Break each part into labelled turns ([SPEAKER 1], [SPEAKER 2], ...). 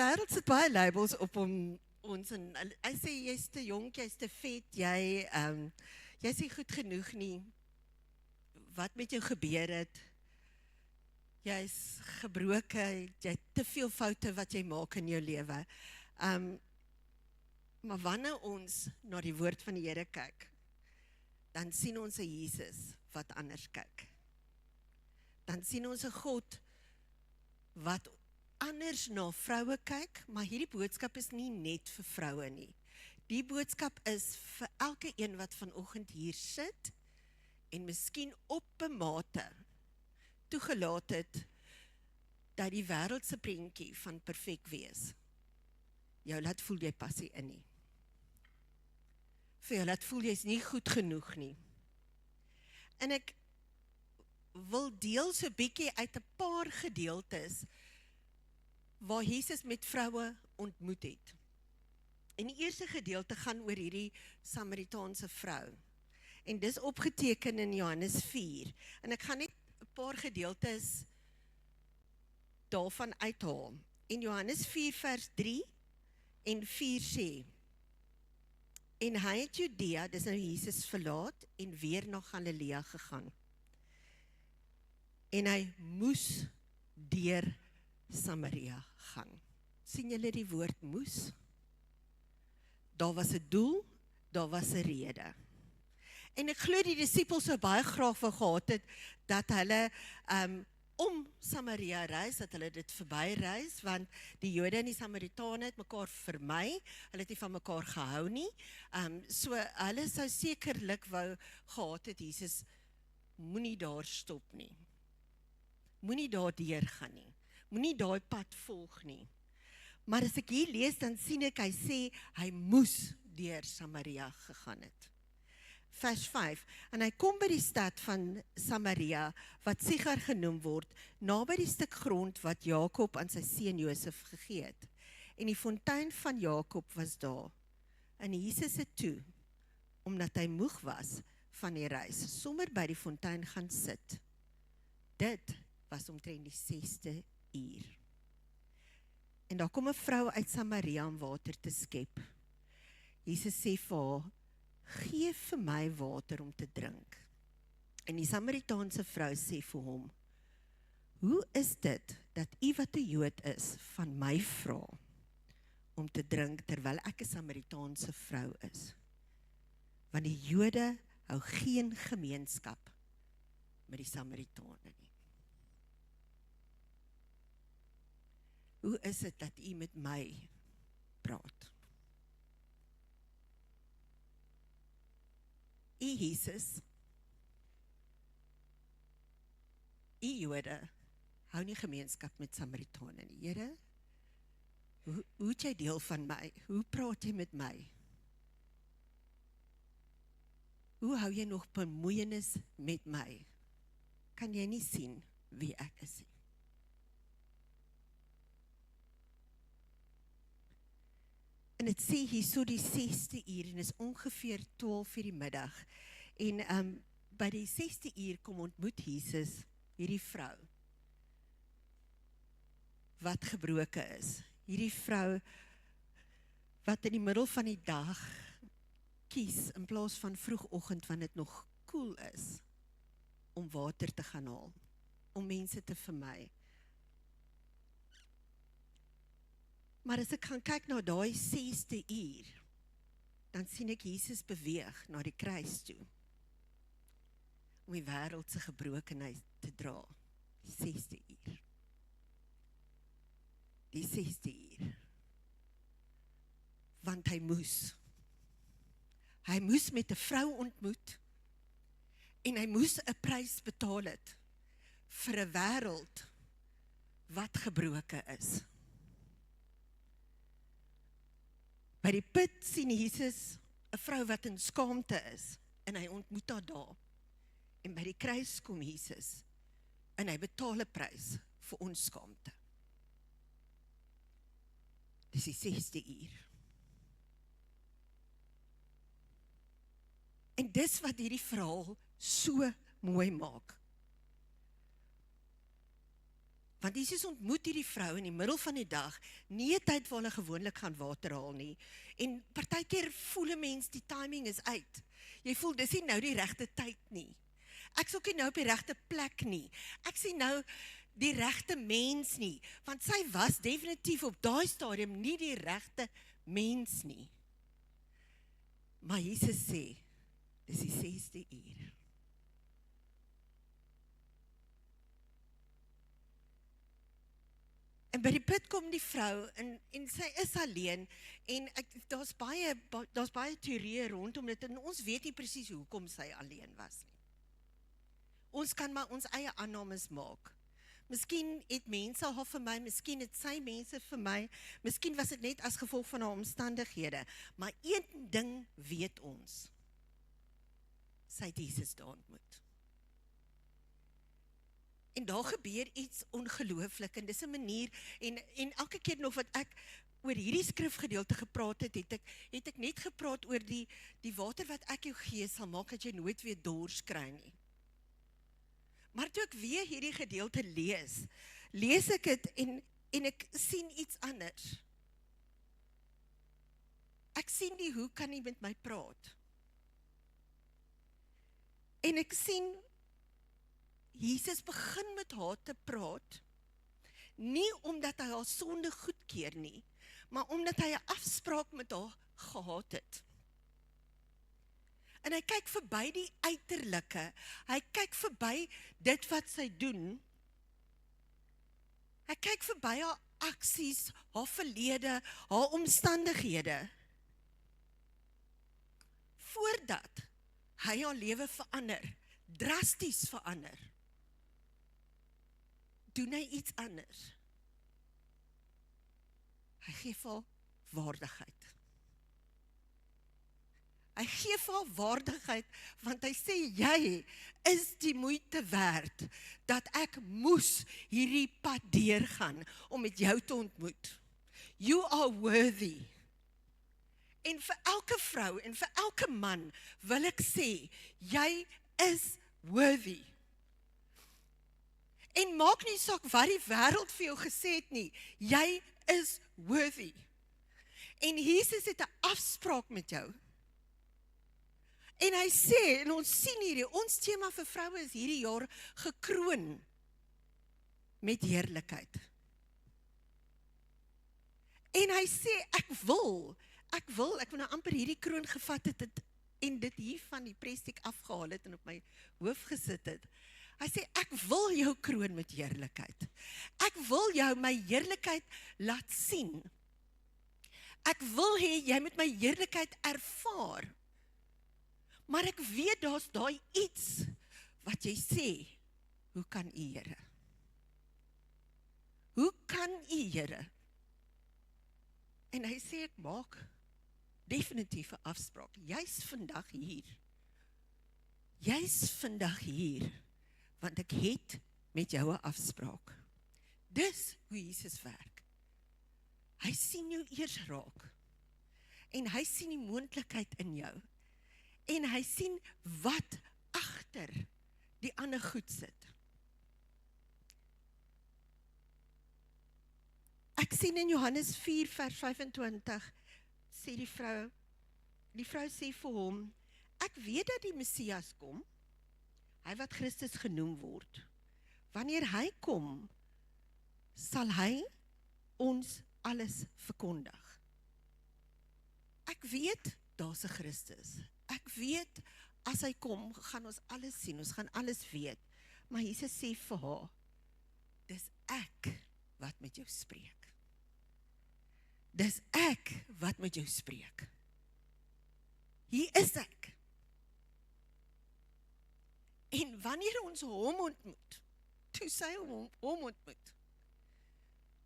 [SPEAKER 1] wêreld sit baie labels op ons en hy sê jy's te jonk, jy's te vet, jy's nie goed genoeg nie. Wat met jou gebeur het? Jy's gebroken, jy het te veel foute wat jy maak in jou lewe. Maar wanneer ons na die woord van die Here kyk, dan sien ons 'n Jesus wat anders kyk. Dan sien ons 'n God wat anders na vroue kyk, maar hierdie boodskap is nie net vir vroue nie. Die boodskap is vir elke een wat vanoggend hier sit en miskien op 'n mate toegelaat het dat die wêreldse prentjie van perfek wees jou laat voel jy pas nie in nie. Vir jou laat voel jy's nie goed genoeg nie. En ek wil deel so 'n bietjie uit 'n paar gedeeltes waar Jesus met vroue ontmoet het. En die eerste gedeelte gaan oor hierdie Samaritaanse vrou. En dis opgeteken in Johannes 4. En ek gaan net 'n paar gedeeltes daarvan uithaal. In Johannes 4 vers 3 en 4 sê, en hy het Judea, dis nou Jesus verlaat, en weer na Galilea gegaan. En hy moes deur Samaria gaan. Sien julle die woord moes? Daar was 'n doel, daar was 'n rede. En ek glo die disippels sou baie graag wou gehad het, dat hulle om Samaria reis, dat hulle dit verby reis, want die Jode en die Samaritane het mekaar vermy, hulle het nie van mekaar gehou nie, so hulle sou sekerlik wou gehad het, Jesus, moenie daar stop nie, moenie daar deur gaan nie, moenie daai pad volg nie. Maar as ek hier lees, dan sien ek, hy sê, hy moes deur Samaria gegaan het. Vers 5, en hy kom by die stad van Samaria, wat Sigar genoem word, naby die stuk grond wat Jakob aan sy seun Josef gegee het. En die fontein van Jakob was daar. En Jesus het toe, omdat hy moeg was van die reis, sommer by die fontein gaan sit. Dit was omtrent die 6de uur. En daar kom 'n vrou uit Samaria om water te skep. Jesus sê vir haar, gee vir my water om te drink. En die Samaritaanse vrou sê vir hom, hoe is dit dat u wat 'n Jood is, van my vra om te drink, terwyl ek 'n Samaritaanse vrou is? Want die Jode hou geen gemeenskap met die Samaritane nie. Hoe is dit dat u met my praat? U Jesus, u Jode, hou nie gemeenskap met Samaritane nie. Here, hoe het jy deel van my? Hoe praat jy met my? Hoe hou jy nog bemoeienis met my? Kan jy nie sien wie ek is nie? En dit sê hier so die 6de uur, en is ongeveer 12 uur die middag. En by die 6de uur kom ontmoet Jesus hierdie vrou, wat gebroken is. Hierdie vrou, wat in die middel van die dag kies, in plaas van vroegoggend, wanneer dit nog koel is, om water te gaan haal, om mense te vermy. Maar as ek gaan kyk na daai 6de uur, dan sien ek Jesus beweeg na die kruis toe, om die wêreldse gebrokenheid te dra. Die 6de uur. Die 6de uur. Want hy moes. Hy moes met 'n vrou ontmoet, en hy moes 'n prys betaal het, vir 'n wêreld, wat gebroken is. By die put sien Jesus 'n vrou wat in skaamte is, en hy ontmoet haar daar. En by die kruis kom Jesus, en hy betaal 'n prys vir ons skaamte. Dis die 6de uur. En dis wat hierdie verhaal so mooi maak. Want Jesus ontmoet hierdie vrou in die middel van die dag, nie 'n tyd waar hulle gewoonlik gaan water haal nie. En partykeer voel 'n mens die timing is uit. Jy voel dis nie nou die regte tyd nie. Ek is ook nie nou op die regte plek nie. Ek sien nou die regte mens nie, want sy was definitief op daai stadium nie die regte mens nie. Maar Jesus sê, dis die 6de uur. En by die put kom die vrou, en sy is alleen, en daar's baie teorieë rondom dit, en ons weet nie presies hoekom sy alleen was nie. Ons kan maar ons eie aannames maak. Miskien het mense haar vir my, miskien het sy mense vir my, miskien was dit net as gevolg van haar omstandighede, maar een ding weet ons, sy het Jesus daar ontmoet. En daar gebeur iets ongelooflik, en dis 'n manier, en elke keer nog wat ek oor hierdie skrifgedeelte gepraat het, het ek net gepraat oor die water wat ek jou gee, sal maak dat jy nooit weer dors kry nie. Maar toe ek weer hierdie gedeelte lees ek dit, en ek sien iets anders. Ek sien nie, hoe kan jy met my praat? En ek sien, Jesus begin met haar te praat, nie omdat hy haar sonde goedkeur nie, maar omdat hy 'n afspraak met haar gehad het. En hy kyk verby die uiterlike, hy kyk verby dit wat sy doen, hy kyk verby haar aksies, haar verlede, haar omstandighede, voordat hy haar lewe verander, drasties verander, doen hy iets anders. Hy gee vir haar waardigheid. Hy gee vir haar waardigheid, want hy sê, jy is die moeite werd, dat ek moes hierdie pad deurgaan, om met jou te ontmoet. You are worthy. En vir elke vrou, en vir elke man, wil ek sê, jy is worthy. En maak nie saak wat die wêreld vir jou gesê het nie, jy is worthy. En Jesus het 'n afspraak met jou. En hy sê, en ons sien hierdie, ons tema vir vroue is hierdie jaar gekroon met heerlikheid. En hy sê, ek wil nou amper hierdie kroon gevat het, en dit hier van die prestiek afgehaal het, en op my hoof gesit het. Hy sê, ek wil jou kroon met heerlikheid. Ek wil jou my heerlikheid laat sien. Ek wil hê, jy moet my heerlikheid ervaar. Maar ek weet, daar's daai iets, wat jy sê, hoe kan U, Here? Hoe kan U, Here? En hy sê, ek maak definitief 'n afspraak, jy's vandag hier. Jy's vandag hier, want ek het met jou 'n afspraak. Dis hoe Jesus werk. Hy sien jou eers raak, en hy sien die moontlikheid in jou, en hy sien wat agter die ander goed sit. Ek sien in Johannes 4 vers 25, sê die vrou sê vir hom, ek weet dat die Messias kom, hy wat Christus genoem word. Wanneer hy kom, sal hy ons alles verkondig. Ek weet, daar's 'n Christus. Ek weet, as hy kom, gaan ons alles sien, ons gaan alles weet. Maar Jesus sê vir haar, dis ek wat met jou spreek. Dis ek wat met jou spreek. Hier is ek. En wanneer ons hom ontmoet, toe sy hom ontmoet,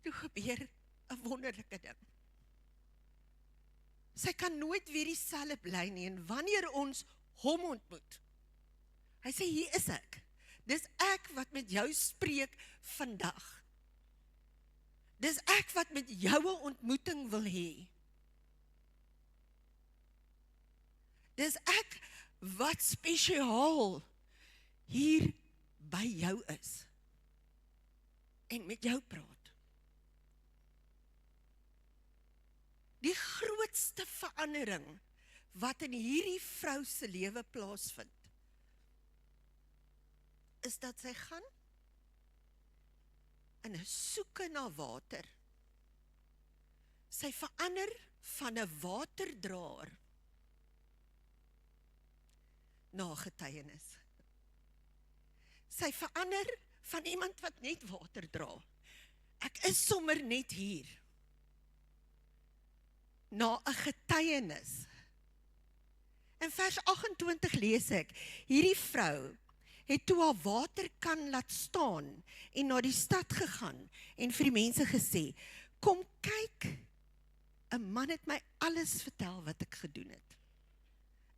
[SPEAKER 1] toe gebeur 'n wonderlike ding. Sy kan nooit weer dieselfde bly nie, en wanneer ons hom ontmoet, hy sê, hier is ek. Dis ek wat met jou spreek vandag. Dis ek wat met jou 'n ontmoeting wil hê. Dis ek wat spesiaal hier by jou is. en met jou praat. Die grootste verandering wat in hierdie vrou se lewe plaasvind, is dat sy gaan in 'n soeke na water. Sy verander van 'n waterdraer na 'n getuienis. Sy verander van iemand wat net water dra. Ek is sommer net hier. Na 'n getuienis. In vers 28 lees ek, hierdie vrou het toe haar waterkan laat staan en na die stad gegaan en vir die mense gesê, kom kyk, 'n man het my alles vertel wat ek gedoen het.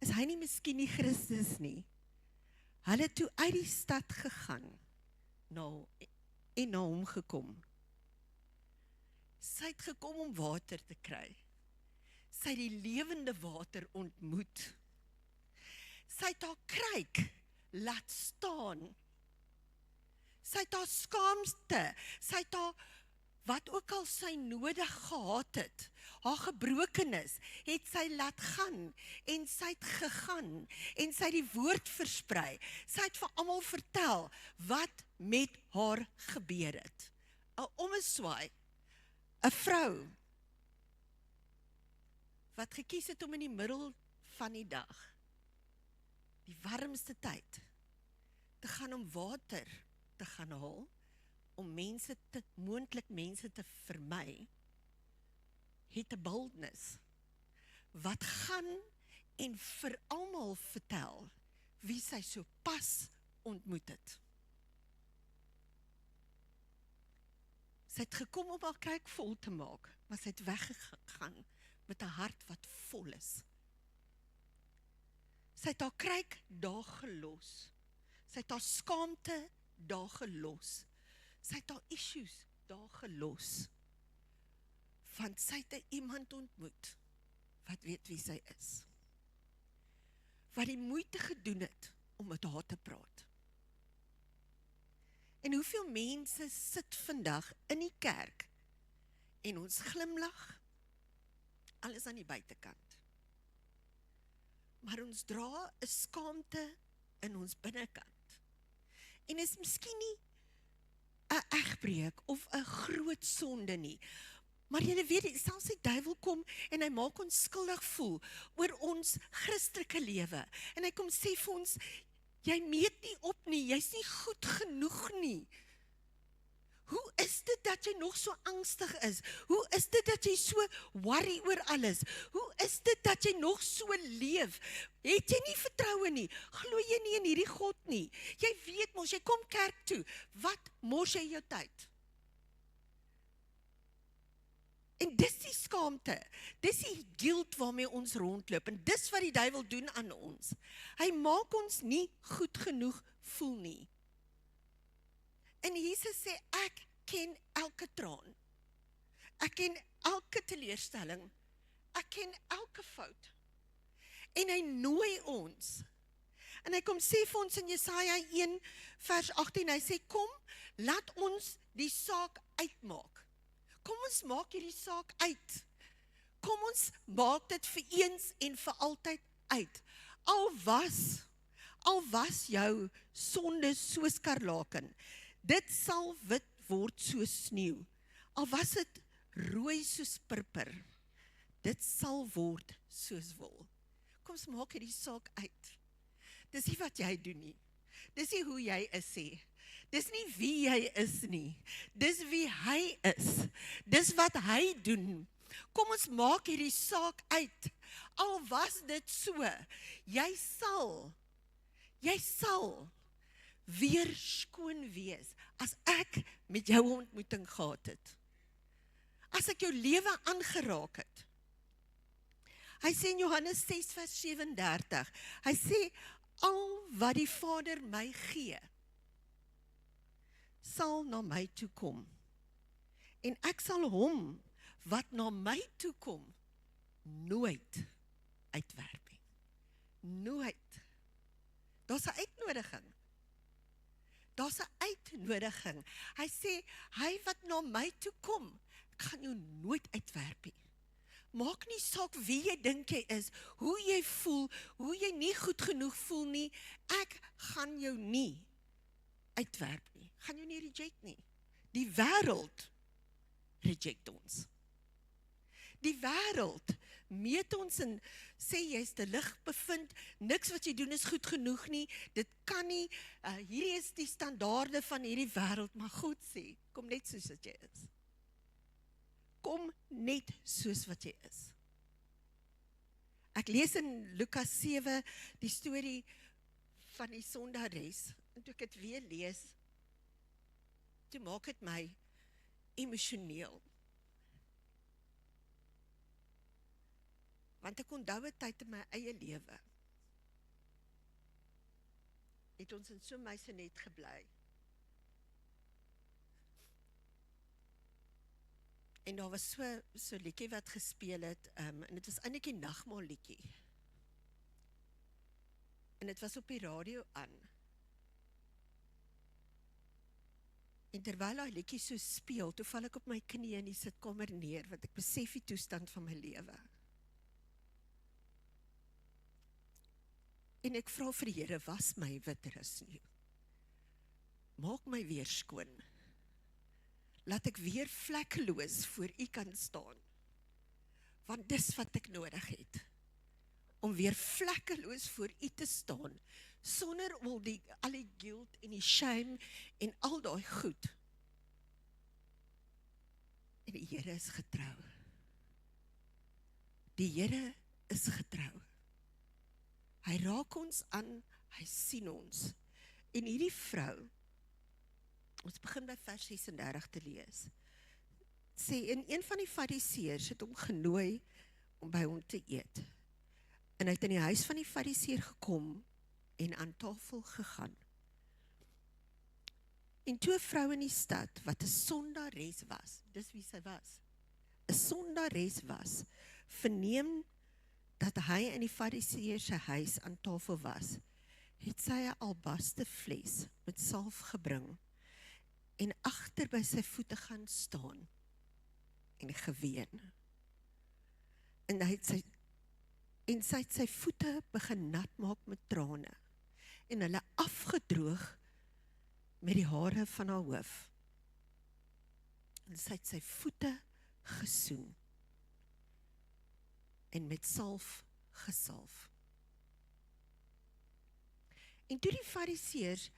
[SPEAKER 1] Is hy nie miskien nie Christus nie? Hulle toe uit die stad gegaan en na hom gekom. Sy het gekom om water te kry. Sy het die lewende water ontmoet. Sy het haar kruik laat staan. Sy het haar skaamte, sy het haar, wat ook al sy nodig gehad het, haar gebrokenis, het sy laat gaan, en sy het gegaan, en sy het die woord versprei. Sy het vir almal vertel, wat met haar gebeur het. 'n Ommeswaai, 'n vrou, wat gekies het om in die middel van die dag, die warmste tyd, te gaan om water te gaan haal, om moontlik mense te vermy, het 'n boldness, wat gaan en vir almal vertel, wie sy so pas ontmoet het. Sy het gekom om haar kruik vol te maak, maar sy het weggegaan met 'n hart wat vol is. Sy het haar kruik daar gelos. Sy het haar skaamte daar gelos. Sy het haar issues daar gelos. Want sy het iemand ontmoet, wat weet wie sy is. Wat die moeite gedoen het, om met haar te praat. En hoeveel mense sit vandag in die kerk, en ons glimlag, alles aan die buitekant. Maar ons dra 'n skaamte in ons binnekant. En is miskien nie 'n egbreek of 'n groot sonde nie. Maar julle weet, selfs die duiwel kom en hy maak ons skuldig voel oor ons Christelike lewe. En hy kom sê vir ons, jy meet nie op nie, jy's nie goed genoeg nie. Hoe is dit dat jy nog so angstig is? Hoe is dit dat jy so worry oor alles? Hoe is dit dat jy nog so leef? Het jy nie vertroue nie? Glo jy nie in hierdie God nie? Jy weet mos, jy kom kerk toe. Wat mors jy jou tyd? En dis die skaamte, dis die guilt waarmee ons rondloop, en dis wat die duiwel doen aan ons. Hy maak ons nie goed genoeg voel nie. En Jesus sê, ek ken elke traan. Ek ken elke teleurstelling. Ek ken elke fout. En hy nooi ons. En hy kom sê vir ons in Jesaja 1 vers 18, hy sê, kom, laat ons die saak uitmaak. Kom ons maak hierdie saak uit. Kom ons maak dit vir eens en vir altyd uit. Al was jou sonde so skarlaken, dit sal wit word soos sneeu. Al was dit rooi soos purper, dit sal word soos wol. Kom ons maak hierdie saak uit. Dis nie wat jy doen nie. Dis nie hoe jy is nie. Dis nie wie jy is nie. Dis wie hy is. Dis wat hy doen. Kom ons maak hierdie saak uit. Al was dit so, jy sal weer skoon wees, as ek met jou ontmoeting gehad het. As ek jou lewe aangeraak het. Hy sê in Johannes 6 vers 37, hy sê, al wat die Vader my gee, sal na my toe kom. En ek sal hom, wat na my toe kom, nooit uitwerp nie. Nooit. Daar's 'n uitnodiging. Daar's 'n uitnodiging. Hy sê, hy wat na my toe kom, ek gaan jou nooit uitwerp nie. Maak nie saak wie jy dink jy is, hoe jy voel, hoe jy nie goed genoeg voel nie, ek gaan jou nie uitwerp nie, gaan jou nie reject nie. Die wêreld reject ons. Die wêreld meet ons en sê jy's te lig bevind, niks wat jy doen is goed genoeg nie, dit kan nie, hierdie is die standaarde van hierdie wêreld, maar God sê, kom net soos wat jy is. Kom net soos wat jy is. Ek lees in Lukas 7 die storie van die sondares, en toe ek het weer lees, toe maak het my emosioneel. Want ek onthou 'n tyd in my eie lewe, het ons in so Meisenet gebly. En daar was so liedjie wat gespeel het, en dit was eintlik die nagmaal liedjie. En dit was op die radio aan. En terwyl daai liedjie so speel, toe val ek op my knieë in die sitkamer neer, want ek besef die toestand van my lewe. En ek vra vir die Here, was my wit is nie. Maak my weer skoon. Laat ek weer vlekkeloos voor U kan staan. Want dis wat ek nodig het. Om weer vlekkeloos voor U te staan, sonder al die guilt en die shame en al daai goed. En die Here is getrou. Die Here is getrou. Hy raak ons aan, hy sien ons. En hierdie vrou, ons begin by vers 36 te lees, sê, en een van die fariseërs het hom genooi om by hom te eet. En hy het in die huis van die fariseër gekom en aan tafel gegaan. En toe 'n vrou in die stad, wat 'n sondares was, dis wie sy was, 'n sondares was, verneem dat hy in die fariseër se huis aan tafel was, het sy 'n albaste fles met salf gebring en agter by sy voete gaan staan en geween. En sy het sy voete begin nat maak met trane en hulle afgedroog met die hare van haar hoof. En sy het sy voete gesoen en met salf gesalf. En toe die fariseërs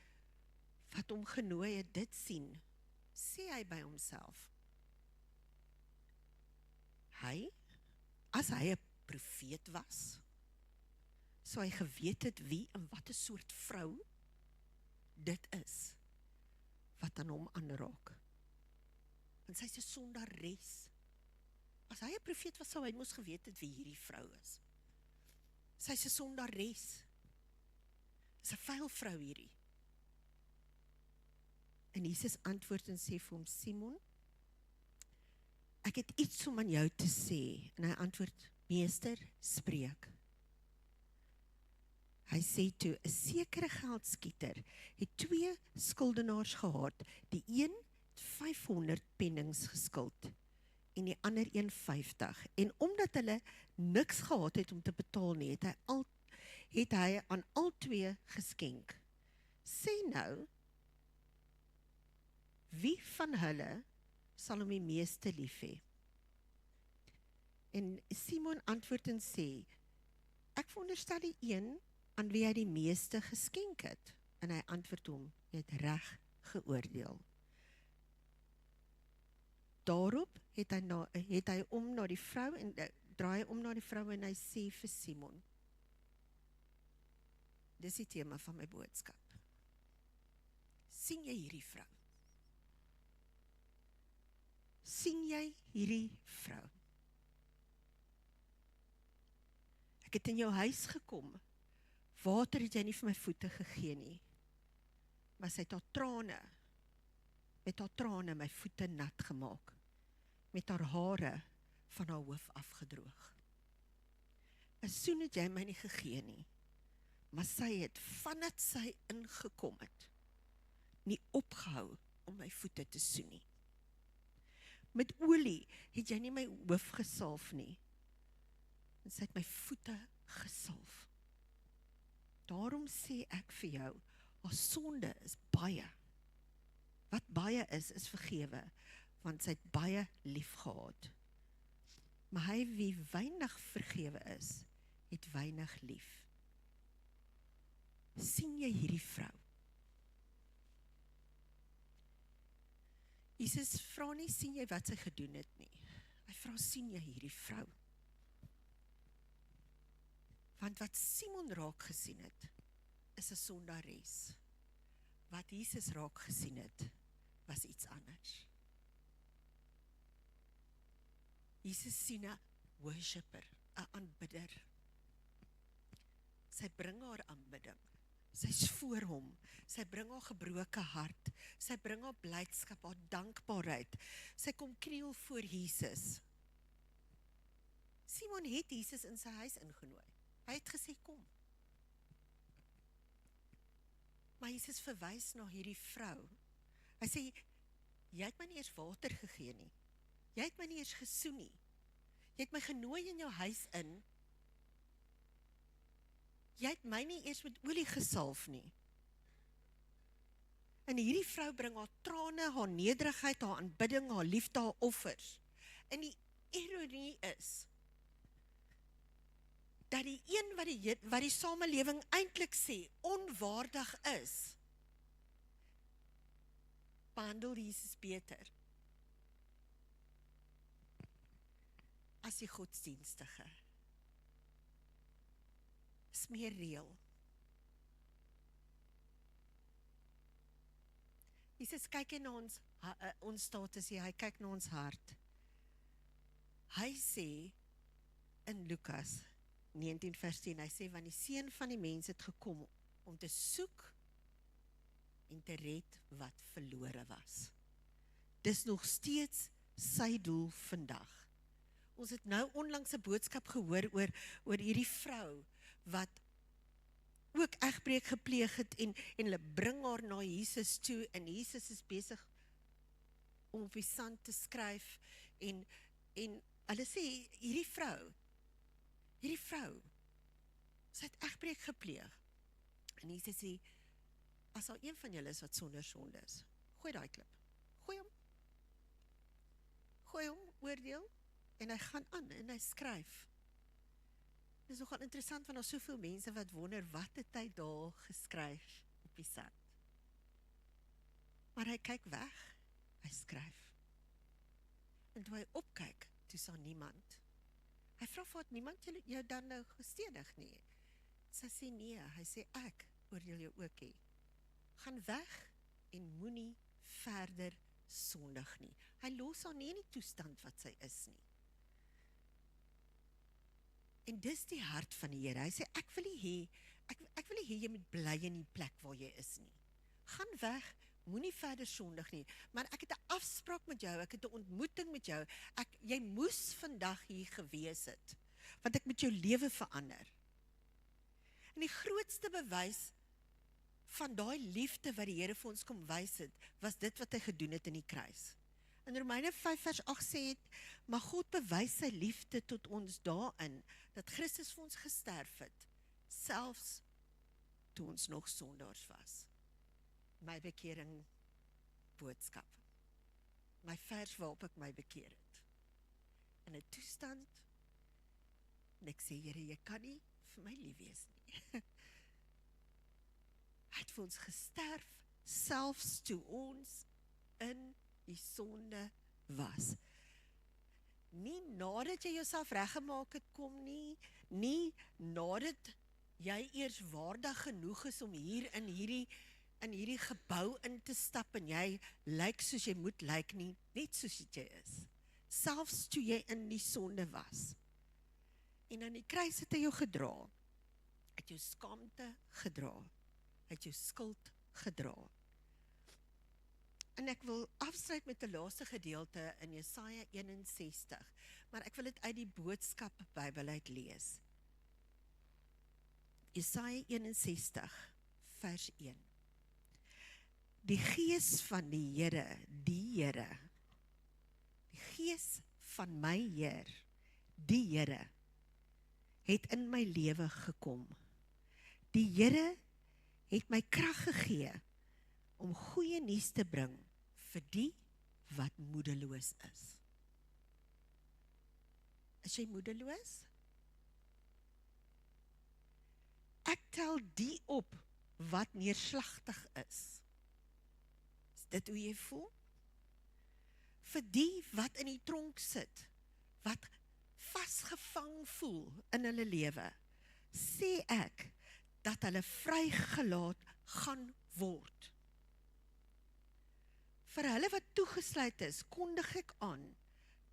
[SPEAKER 1] wat hom genooi het dit sien, sê hy by homself, as hy 'n profeet was, sou hy geweet het wie en wat 'n soort vrou dit is, wat aan hom aanraak. Want sy is 'n sondares. As hy 'n profeet was, sou hy moes geweet het wie hierdie vrou is. Sy is 'n sondares. Is 'n vuil vrou hierdie. En Jesus antwoord en sê vir hom, Simon, ek het iets om aan jou te sê. En hy antwoord, Meester, spreek. Hy sê toe, 'n sekere geldskieter het 2 skuldenaars gehad, die een het 500 pennings geskuld, en die ander 50. En omdat hulle niks gehad het om te betaal nie, het hy aan al 2 geskenk. Sê nou, wie van hulle sal hom die meeste lief hê? En Simon antwoord en sê, ek veronderstel die een aan wie hy die meeste geskenk het. En hy antwoord hom, jy het reg geoordeel. Daarop het hy om na die vrou en draai om na die vrou en hy sê vir Simon, dis die tema van my boodskap. Sien jy hierdie vrou? Sien jy hierdie vrou? Ek het in jou huis gekom, water het jy nie vir my voete gegee nie, maar sy het met haar trane my voete nat gemaak, met haar hare van haar hoof afgedroog. 'n soen het jy my nie gegee nie, maar sy het, vandat sy ingekom het, nie opgehou om my voete te soen nie. Met olie het jy nie my hoof gesalf nie, en sy het my voete gesalf. Daarom sê ek vir jou, haar sonde is baie. Wat baie is vergewe, want sy het baie lief gehad. Maar hy wie weinig vergewe is, het weinig lief. Sien jy hierdie vrou? Jesus vra nie, sien jy wat sy gedoen het nie. Hy vra, sien jy hierdie vrou? Want wat Simon raak gesien het, is 'n sondares. Wat Jesus raak gesien het, was iets anders. Jesus sien 'n worshipper, 'n aanbidder. Sy bring haar aanbidding. Sy's voor hom. Sy bring haar gebroke hart. Sy bring haar blydskap, haar dankbaarheid. Sy kom kniel voor Jesus. Simon het Jesus in sy huis ingenooi. Hy het gesê, kom. Maar Jesus verwys na hierdie vrou. Hy sê, jy het my nie eers water gegee nie. Jy het my nie eers gesoen nie. Jy het my genooi in jou huis in. Jy het my nie eers met olie gesalf nie. En hierdie vrou bring haar trane, haar nederigheid, haar aanbidding, haar liefde, haar offers. En die ironie is, dat die een wat die samelewing eintlik sê, onwaardig is, behandel Jesus beter as die godsdienstige. Is meer reël. Jesus kyk na ons status hier, hy kyk na ons hart. Hy sê in Lukas 19 vers 10, hy sê, want die Seun van die mens het gekom om te soek en te red wat verlore was. Dis nog steeds sy doel vandag. Ons het nou onlangs 'n boodskap gehoor oor hierdie vrou, wat ook egbreek gepleeg het, en hulle bring haar na Jesus toe, en Jesus is besig om op die sand te skryf, en hulle sê, hierdie vrou, sy het egbreek gepleeg, en Jesus sê, as al een van julle is wat sonder sonde is, gooi daai klip, gooi hom, oordeel, en hy gaan aan, en hy skryf. Dit is nogal interessant, want daar soveel mense wat wonder, wat het hy daar geskryf op die sand? Maar hy kyk weg, hy skryf. En toe hy opkyk, toe sal niemand. Hy vra vir niemand jou dan nou gestenig nie. Sy sê nee, hy sê ek oordeel jou ook nie. Gaan weg en moenie verder sondig nie. Hy los haar nie in die toestand wat sy is nie. En dis die hart van die Here. Hy sê, ek wil nie hê jy moet bly in die plek waar jy is nie. Gaan weg, moenie verder sondig nie. Maar ek het 'n afspraak met jou, ek het 'n ontmoeting met jou. Jy moes vandag hier gewees het, want ek moet jou lewe verander. En die grootste bewys van daai liefde wat die Here vir ons kom wys het, was dit wat hy gedoen het in die kruis. In Romeine 5 vers 8 sê het, maar God bewys sy liefde tot ons daarin, dat Christus vir ons gesterf het, selfs toe ons nog sondaars was. My bekering boodskap. My vers waarop ek my bekeer het. In 'n toestand, en ek sê, Here, jy kan nie vir my lief wees nie. Hy het vir ons gesterf, selfs toe ons in die sonde was. Nie nadat jy jouself reggemaak het kom nie nadat jy eers waardig genoeg is om hier in hierdie gebou in te stap en jy lyk soos jy moet lyk nie, net soos jy is. Selfs toe jy in die sonde was. En aan die kruis het hy jou gedra, het jou skaamte gedra, het jou skuld gedra. En ek wil afsluit met die laaste gedeelte in Jesaja 61, maar ek wil dit uit die Boodskap Bybel uit lees. Jesaja 61 vers 1. Die Gees van die Here, die Gees van my Heer, die Here, het in my lewe gekom. Die Here het my krag gegee om goeie nuus te bring vir die wat moedeloos is. Is jy moedeloos? Ek tel die op wat neerslagtig is. Is dit hoe jy voel? Vir die wat in die tronk sit, wat vasgevang voel in hulle lewe, sê ek dat hulle vrygelaat gaan word. Vir hulle wat toegesluit is, kondig ek aan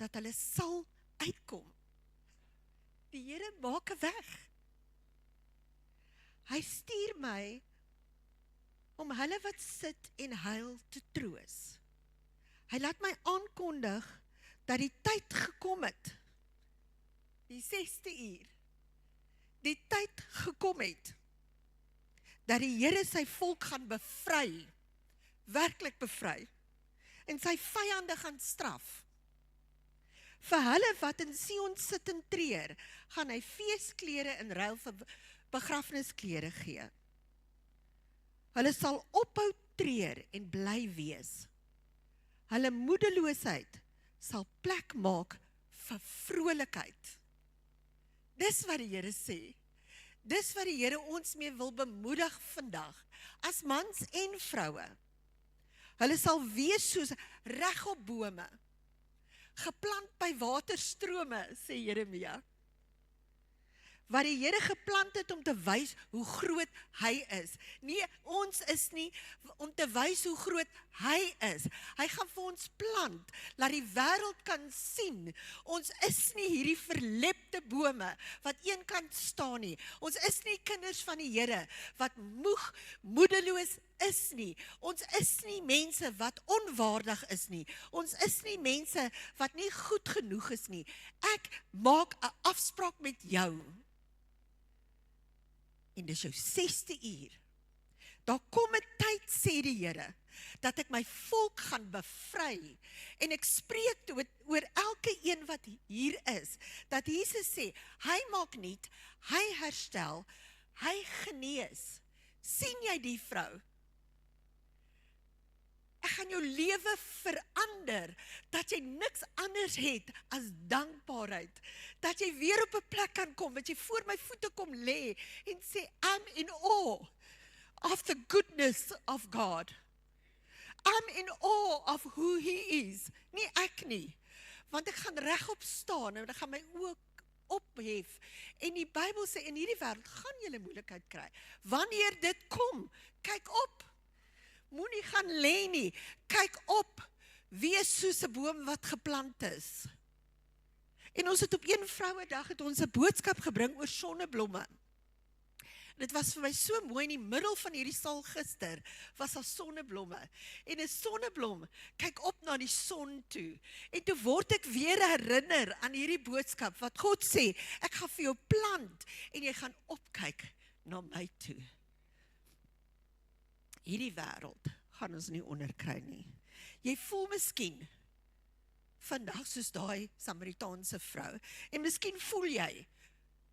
[SPEAKER 1] dat hulle sal uitkom. Die Here maak 'n weg. Hy stuur my om hulle wat sit en huil te troos. Hy laat my aankondig dat die tyd gekom het. Die 6ste uur. Die tyd gekom het. Dat die Here sy volk gaan bevry. Werklik bevry. En sy vyande gaan straf. Vir hulle wat in Sion sit en treur, gaan hy feesklere in ruil vir begrafnisklere gee. Hulle sal ophou treur en bly wees. Hulle moedeloosheid sal plek maak vir vrolikheid. Dis wat die Here sê. Dis wat die Here ons mee wil bemoedig vandag, as mans en vroue. Hulle sal wees soos regop bome, geplant by waterstrome, sê Jeremia. Wat die Here geplant het om te wys hoe groot hy is. Nee, ons is nie om te wys hoe groot hy is. Hy gaan vir ons plant, laat die wêreld kan sien. Ons is nie hierdie verlepte bome wat eenkant staan nie. Ons is nie kinders van die Here wat moedeloos is nie. Ons is nie mense wat onwaardig is nie. Ons is nie mense wat nie goed genoeg is nie. Ek maak 'n afspraak met jou. En dis jou 6ste uur. Daar kom 'n tyd, sê die Here, dat ek my volk gaan bevry. En ek spreek oor elke een wat hier is. Dat Jesus sê, hy maak nuut, hy herstel, hy genees. Sien jy die vrou? Ek gaan jou lewe verander, dat jy niks anders het as dankbaarheid. Dat jy weer op 'n plek kan kom, dat jy voor my voete kom lê en sê, I'm in awe of the goodness of God. I'm in awe of who he is. Nie ek nie. Want ek gaan regop staan en ek gaan my oë ophef. En die Bybel sê, in hierdie wêreld gaan jy moeilikheid kry. Wanneer dit kom, kyk op. Moenie gaan lê nie, kyk op, wees soos 'n boom wat geplant is. En ons het op een vrouedag het ons 'n boodskap gebring oor sonneblomme. Dit was vir my so mooi, in die middel van hierdie saal gister, was daar sonneblomme. En 'n sonneblom kyk op na die son toe. En toe word ek weer herinner aan hierdie boodskap, wat God sê, ek gaan vir jou plant, en jy gaan opkyk na my toe. Hierdie wêreld gaan ons nie onderkry nie. Jy voel miskien vandag soos daai Samaritaanse vrou, en miskien voel jy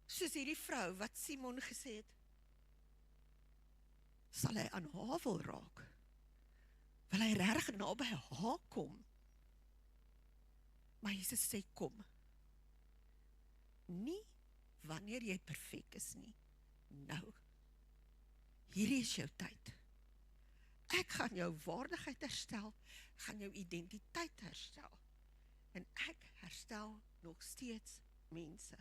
[SPEAKER 1] soos hierdie vrou wat Simon gesê het, sal hy aan haar wil raak? Wil hy reg naby haar kom? Maar Jesus sê, kom. Nie wanneer jy perfek is nie. Nou. Hierdie is jou tyd. Ek gaan jou waardigheid herstel, gaan jou identiteit herstel. En ek herstel nog steeds mense.